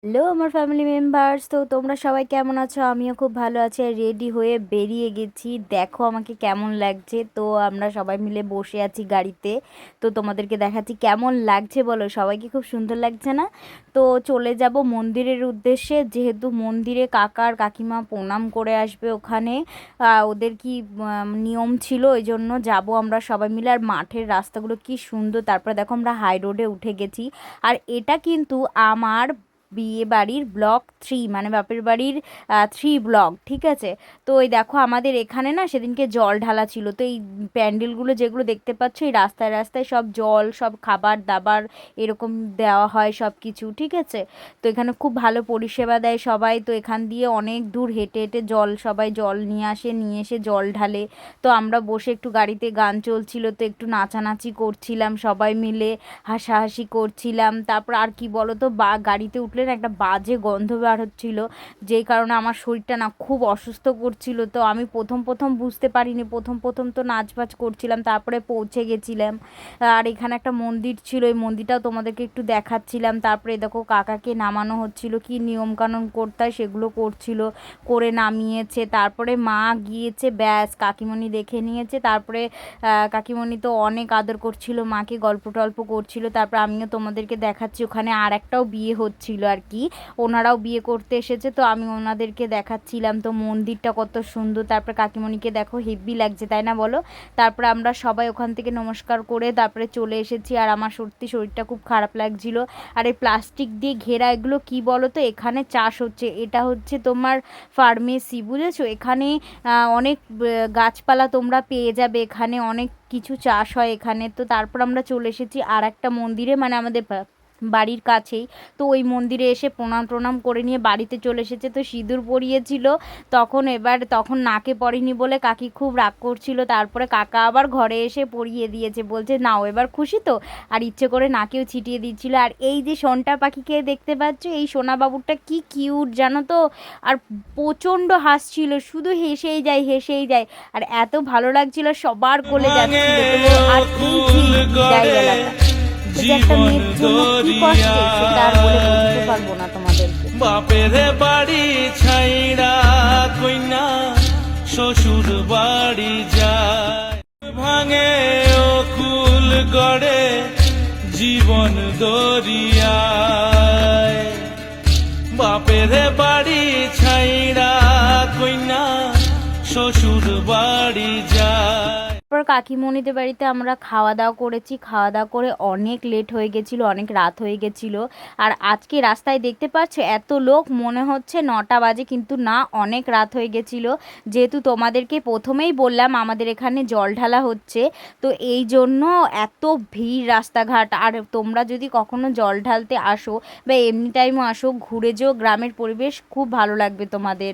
Hello আমার family members, তো তোমরা সবাই কেমন আছো? আমিও খুব ভালো আছি। আর রেডি হয়ে বেরিয়ে গেছি। দেখো আমাকে কেমন লাগছে। তো আমরা সবাই মিলে বসে আছি গাড়িতে। তো তোমাদেরকে দেখাচ্ছি কেমন লাগছে, বলো সবাইকে খুব সুন্দর লাগছে না? তো চলে যাব মন্দিরের উদ্দেশ্যে, যেহেতু মন্দিরে কাকা আর কাকিমা প্রণাম করে আসবে ওখানে। ওদের কি নিয়ম ছিল, ওই জন্য যাবো আমরা সবাই মিলে। আর মাঠের রাস্তাগুলো কি সুন্দর। তারপরে দেখো আমরা হাই রোডে উঠে গেছি। আর এটা কিন্তু আমার বিয়ে বাড়ির ব্লক 3, মানে বাপের বাড়ির 3 ব্লক, ঠিক আছে? তো এই দেখো আমাদের এখানে না সেদিনকে জল ঢালা ছিল। তো এই প্যান্ডেলগুলো যেগুলো দেখতে পাচ্ছ, এই রাস্তায় রাস্তায় সব জল, সব খাবার দাবার এরকম দেওয়া হয় সব কিছু, ঠিক আছে? তো এখানে খুব ভালো পরিষেবা দেয় সবাই। তো এখান দিয়ে অনেক দূর হেঁটে হেঁটে সবাই জল নিয়ে আসে, নিয়ে এসে জল ঢালে। তো আমরা বসে একটু গাড়িতে গান চলছিল, তো একটু নাচানাচি করছিলাম সবাই মিলে, হাসাহাসি করছিলাম। তারপর আর কি বলো তো, গাড়িতে উঠলে না একটা বাজে গন্ধ বার হচ্ছিল, যেই কারণে আমার শরীরটা না খুব অসুস্থ করছিল। তো আমি প্রথম প্রথম বুঝতে পারিনি, প্রথম প্রথম তো নাচবাজ করছিলাম, তারপরে পৌঁছে গেছিলাম। আর এখানে একটা মন্দির ছিল, ওই মন্দিরটাও তোমাদেরকে একটু দেখাচ্ছিলাম। তারপরে দেখো কাকাকে নামানো হচ্ছিল, কি নিয়ম কানুন করতে হয় সেগুলো করছিল, করে নামিয়েছে। তারপরে মা গিয়েছে, ব্যাস কাকিমণি দেখে নিয়েছে। তারপরে কাকিমণি তো অনেক আদর করছিল মাকে, গল্প টল্প করছিল। তারপর আমিও তোমাদেরকে দেখাচ্ছি, ওখানে আর একটাও বিয়ে হচ্ছিল আর কি, ওনারাও বিয়ে করতে এসেছে। তো আমি ওনাদেরকে দেখাচ্ছিলাম। তো মন্দিরটা কত সুন্দর। তারপরে কাকিমণিকে দেখো হেব্বি লাগছে, তাই না বলো? তারপরে আমরা সবাই ওখান থেকে নমস্কার করে তারপরে চলে এসেছি। আর আমার সত্যি শরীরটা খুব খারাপ লাগছিল। আর এই প্লাস্টিক দিয়ে ঘেরা এগুলো কি বলো তো, এখানে চাষ হচ্ছে, এটা হচ্ছে তোমার ফার্মেসি, বুঝেছো? এখানে অনেক গাছপালা তোমরা পেয়ে যাবে, এখানে অনেক কিছু চাষ হয় এখানে। তো তারপর আমরা চলে এসেছি আর একটা মন্দিরে, মানে আমাদের বাড়ির কাছেই। তো ওই মন্দিরে এসে প্রণাম টনাম করে নিয়ে বাড়িতে চলে এসেছে। তো সিঁদুর পরিয়েছিল তখন নাকে পড়েনি বলে কাকি খুব রাগ করছিল। তারপরে কাকা আবার ঘরে এসে পরিয়ে দিয়েছে, বলছে নাও এবার খুশি তো। আর ইচ্ছে করে নাকেও ছিটিয়ে দিচ্ছিল। আর এই যে সোনটা পাখিকে দেখতে পাচ্ছ, এই সোনা বাবুটা কি কিউট জানো তো। আর প্রচণ্ড হাসছিল, শুধু হেসেই যায় হেসেই যায়। আর এত ভালো লাগছিল, সবার কোলে যাচ্ছিল। তো আর এই যে বিদায় বেলাটা, এই যে একটা জীবন মেয়ের জন্য কি কষ্টে, সেটা আর বলে বোঝাতে দরিয়ায় পারবো না তোমাদেরকে। বাপের বাড়ি ছাইড়া কইনা শ্বশুর বাড়ি যায়, ভাঙে ও কুল গড়ে জীবন দরিয়ায়। বাপের বাড়ি ছাইড়া কইনা শ্বশুর বাড়ি যায়। তারপর কাকিমণিদের বাড়িতে আমরা খাওয়া দাওয়া করেছি। খাওয়া দাওয়া করে অনেক লেট হয়ে গেছিলো, অনেক রাত হয়ে গেছিলো। আর আজকে রাস্তায় দেখতে পাচ্ছ এত লোক, মনে হচ্ছে 9টা বাজে, কিন্তু না, অনেক রাত হয়ে গেছিলো। যেহেতু তোমাদেরকে প্রথমেই বললাম আমাদের এখানে জল ঢালা হচ্ছে, তো এই জন্য এত ভিড় রাস্তাঘাট। আর তোমরা যদি কখনো জল ঢালতে আসো বা এমনি টাইমও আসো, ঘুরে যেও, গ্রামের পরিবেশ খুব ভালো লাগবে তোমাদের।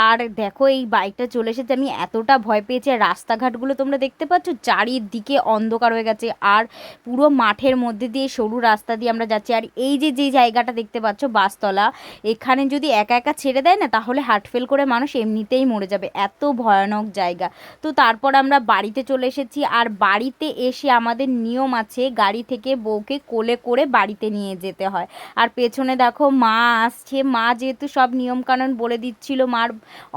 আর দেখো এই বাইকটা চলে এসেছে, আমি এতটা ভয় পেয়েছি। আর রাস্তাঘাটগুলো তোমরা দেখতে পাচ্ছ, চারিদিকে অন্ধকার হয়ে গেছে। আর পুরো মাঠের মধ্যে দিয়ে সরু রাস্তা দিয়ে আমরা যাচ্ছি। আর এই যে যে জায়গাটা দেখতে পাচ্ছ বাসতলা, এখানে যদি একা একা ছেড়ে দেয় না, তাহলে হার্ট ফেল করে মানুষ এমনিতেই মরে যাবে, এত ভয়ানক জায়গা। তো তারপর আমরা বাড়িতে চলে এসেছি। আর বাড়িতে এসে আমাদের নিয়ম আছে, গাড়ি থেকে বউকে কোলে করে বাড়িতে নিয়ে যেতে হয়। আর পেছনে দেখো মা আসছে, মা যেহেতু সব নিয়মকানুন বলে দিচ্ছিল, মার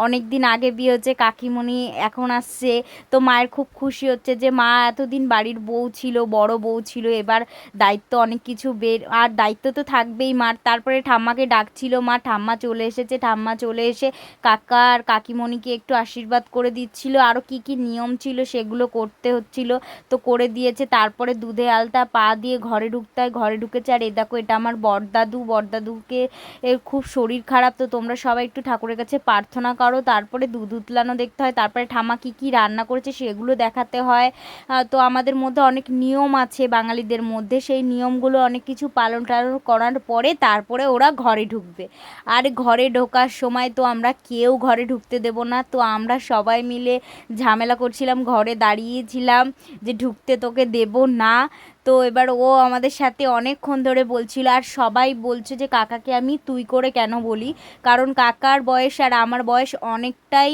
অনেক দিন আগে বিয়ে হচ্ছে, কাকিমণি এখন আসছে। তো মায়ের খুব খুশি হচ্ছে যে মা এতদিন বাড়ির বউ ছিল, বড় বউ ছিল, এবার দায়িত্ব অনেক কিছু আর দায়িত্ব তো থাকবেই মার। তারপরে ঠাম্মাকে ডাকছিল মা, ঠাম্মা চলে এসেছে। ঠাম্মা চলে এসে কাকা আর কাকিমণিকে একটু আশীর্বাদ করে দিচ্ছিল। আরও কি কি নিয়ম ছিল সেগুলো করতে হচ্ছিল, তো করে দিয়েছে। তারপরে দুধে আলতা পা দিয়ে ঘরে ঢুকতে হয়, ঘরে ঢুকেছে। আর এই দেখো এটা আমার বড়দাদুকে এর খুব শরীর খারাপ। তো তোমরা সবাই একটু ঠাকুরের কাছে প্রার্থনা করো। তারপরে দুধ উতলানো দেখতে হয়, তারপরে ঠাম্মা কি কি রান্না করেছে সেগুলো দেখাতে হয়। তো আমাদের মধ্যে অনেক নিয়ম আছে বাঙালিদের মধ্যে, সেই নিয়মগুলো অনেক কিছু পালন টালন করার পরে তারপরে ওরা ঘরে ঢুকবে। আর ঘরে ঢোকার সময় তো আমরা কেউ ঘরে ঢুকতে দেব না। তো আমরা সবাই মিলে ঝামেলা করছিলাম, ঘরে দাঁড়িয়েছিলাম যে ঢুকতে তোকে দেব না। তো এবার ও আমাদের সাথে অনেকক্ষণ ধরে বলছিল। আর সবাই বলছে যে কাকাকে আমি তুই করে কেন বলি, কারণ কাকার বয়স আর আমার বয়স অনেকটাই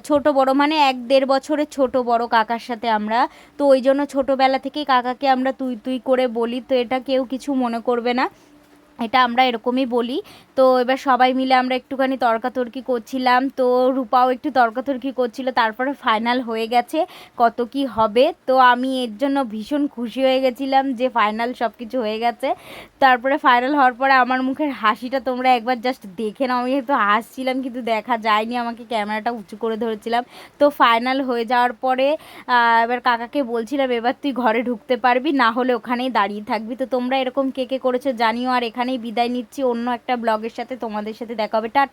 ছোট বড়, মানে 1-1.5 বছরের ছোট বড় কাকার সাথে আমরা। তো ওই জন্য ছোটোবেলা থেকেই কাকাকে আমরা তুই তুই করে বলি। তো এটা কেউ কিছু মনে করবে না। এটা আমরা এরকমই বলি। তো এবার সবাই মিলে আমরা একটুখানি তর্কাতর্কি করছিলাম, তো রূপাও একটু তর্কাতর্কি করছিল, তারপরে ফাইনাল হয়ে গেছে কত কি হবে। তো আমি এর জন্য ভীষণ খুশি হয়ে গেছিলাম যে ফাইনাল সব কিছু হয়ে গেছে। তারপরে ফাইনাল হওয়ার পরে আমার মুখের হাসিটা তোমরা একবার জাস্ট দেখে নাও, আমি একটু হাসছিলাম কিন্তু দেখা যায়নি, আমাকে ক্যামেরাটা উঁচু করে ধরেছিলাম। তো ফাইনাল হয়ে যাওয়ার পরে এবার কাকাকে বলছিলাম এবার তুই ঘরে ঢুকতে পারবি, না হলে ওখানেই দাঁড়িয়ে থাকবি। তো তোমরা এরকম কে কে করেছো জানিও, আর এখানেই বিদায় নিচ্ছি, অন্য একটা ব্লগের সাথে তোমাদের সাথে দেখা হবে। টাটা।